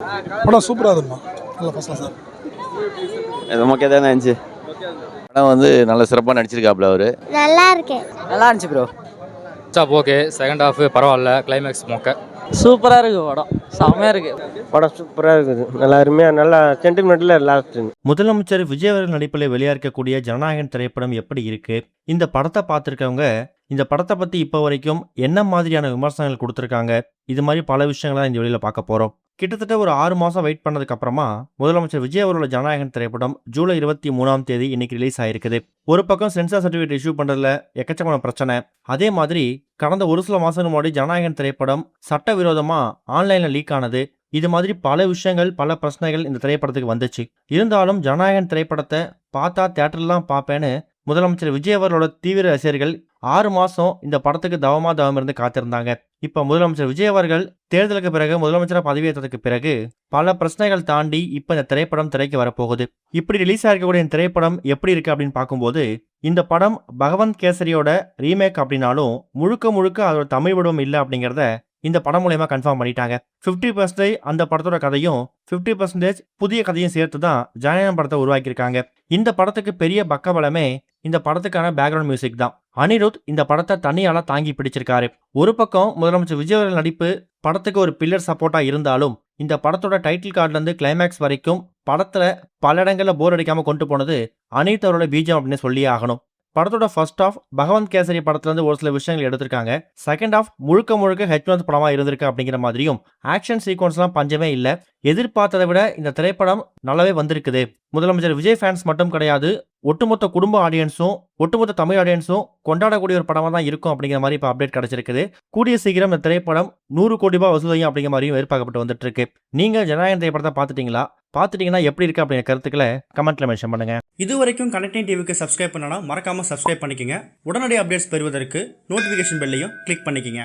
படம் சூப்பராக இருக்குமா, நல்ல ஃபர்ஸ்ட் கிளாஸ் சார். இது ஓகே தான் இருந்துச்சு. படம் வந்து நல்ல சிறப்பாக நடிச்சிருக்காப்புல அவரு. நல்லா இருக்கு, நல்லா இருந்துச்சு ப்ரோ. சாப் ஓகே, செகண்ட் ஹாஃப் பரவாயில்ல, கிளைமேக்ஸ் மொக்க. சூப்பராக இருக்கு படம், செம்மையாக இருக்கு படம். சூப்பராக இருக்குது, நல்லா அருமையாக, நல்லா சென்டிமெண்ட்டில் லாஸ்ட். முதலமைச்சர் விஜய் அவர்கள் நடிப்பில் வெளியாகக்கூடிய ஜனநாயகன் திரைப்படம் எப்படி இருக்கு, இந்த படத்தை பார்த்துருக்கவங்க இந்த படத்தை பற்றி இப்போ வரைக்கும் என்ன மாதிரியான விமர்சனங்கள் கொடுத்துருக்காங்க, இது மாதிரி பல விஷயங்களை இந்த வெளியில் பார்க்க போகிறோம். கிட்டத்தட்ட ஒரு 6 மாதம் வெயிட் பண்ணதுக்கு அப்புறமா முதலமைச்சர் விஜய் அவரோட ஜனநாயகன் திரைப்படம் ஜூலை 23 இன்னைக்கு ரிலீஸ் ஆயிருக்குது. ஒரு பக்கம் சென்சார் சர்டிஃபிகேட் இஷ்யூ பண்றதுல எக்கச்சக்கமான பிரச்சனை. அதே மாதிரி கடந்த ஒரு சில மாசங்களுக்கு முன்னாடி ஜனநாயகன் திரைப்படம் சட்டவிரோதமா ஆன்லைன்ல லீக் ஆனது. இது மாதிரி பல விஷயங்கள், பல பிரச்சனைகள் இந்த திரைப்படத்துக்கு வந்துச்சு. இருந்தாலும் ஜனநாயகன் திரைப்படத்தை பார்த்தா தியேட்டர்லாம் பார்ப்பேன்னு முதலமைச்சர் விஜய் அவர்களோட தீவிர ரசிகர்கள் 6 மாசம் இந்த படத்துக்கு தவம் இருந்து காத்திருந்தாங்க. இப்ப முதலமைச்சர் விஜய் அவர்கள் தேர்தலுக்கு பிறகு முதலமைச்சராக பதவியேற்றதுக்கு பிறகு பல பிரச்சனைகள் தாண்டி இப்ப இந்த திரைப்படம் திரைக்கு வரப்போகுது. இப்படி ரிலீஸ் ஆகிருக்கக்கூடிய இந்த திரைப்படம் எப்படி இருக்கு அப்படின்னு பார்க்கும்போது, இந்த படம் பகவந்த் கேசரியோட ரீமேக் அப்படின்னாலும் முழுக்க அதோட தமிழ் வடிவம் இல்லை அப்படிங்கிறத இந்த படம் மூலயமா கன்ஃபார்ம் பண்ணிட்டாங்க. 50% அந்த படத்தோட கதையும் 50% புதிய கதையும் சேர்த்து தான் ஜனநாயகன் படத்தை உருவாக்கியிருக்காங்க. இந்த படத்துக்கு பெரிய பக்கபலமே இந்த படத்துக்கான பேக்ரவுண்ட் மியூசிக் தான். அனிருத் இந்த படத்தை தனியால தாங்கி பிடிச்சிருக்காரு. ஒரு பக்கம் முதலமைச்சர் விஜய் அவர்கள் நடிப்பு படத்துக்கு ஒரு பில்லர் சப்போர்ட்டா இருந்தாலும், இந்த படத்தோட டைட்டில் கார்டுல இருந்து கிளைமேக்ஸ் வரைக்கும் படத்துல பல இடங்கள்ல போர் அடிக்காம கொண்டு போனது அனிருத் அவரோட பீஜம் அப்படின்னு சொல்லியே ஆகணும். படத்தோட ஃபர்ஸ்ட் ஆஃப் பகவந்த் கேசரி படத்துல இருந்து ஒரு சில விஷயங்கள் எடுத்திருக்காங்க. செகண்ட் ஆஃப் முழுக்க ஹெச்வந்த் படமா இருந்திருக்கு அப்படிங்கிற மாதிரியும் ஆக்ஷன் சீக்வன்ஸ்லாம் பஞ்சமே இல்லை. எதிர்பார்த்ததை விட இந்த திரைப்படம் நல்லாவே வந்திருக்குது. முதலமைச்சர் விஜய் ஃபேன்ஸ் மட்டும் கிடையாது, ஒட்டுமொத்த குடும்ப ஆடியன்ஸும் ஒட்டுமொத்த தமிழ் ஆடியன்ஸும் கொண்டாடக்கூடிய ஒரு படமா தான் இருக்கும் அப்படிங்கிற மாதிரி இப்போ அப்டேட் கிடைச்சிருக்குது. கூடிய சீக்கிரம் இந்த திரைப்படம் 100 கோடி ரூபாய் வசூலையும் அப்படிங்கிற மாதிரியும் எதிர்பார்க்கப்பட்டு வந்துட்டு இருக்கு. நீங்க ஜனநாயகன் திரைப்படத்தை பார்த்துட்டீங்கன்னா எப்படி இருக்கு அப்படிங்கிற கருத்துக்களை கமெண்ட்ல மென்ஷன் பண்ணுங்க. இது வரைக்கும் கனெக்டிங் டிவிக்கு சப்ஸ்கிரைப் பண்ணனா மறக்காம சப்ஸ்கிரைப் பண்ணிக்கங்க. உடனடி அப்டேட்ஸ் பெறுவதற்கு நோட்டிஃபிகேஷன் பெல்லையும் கிளிக் பண்ணிக்கங்க.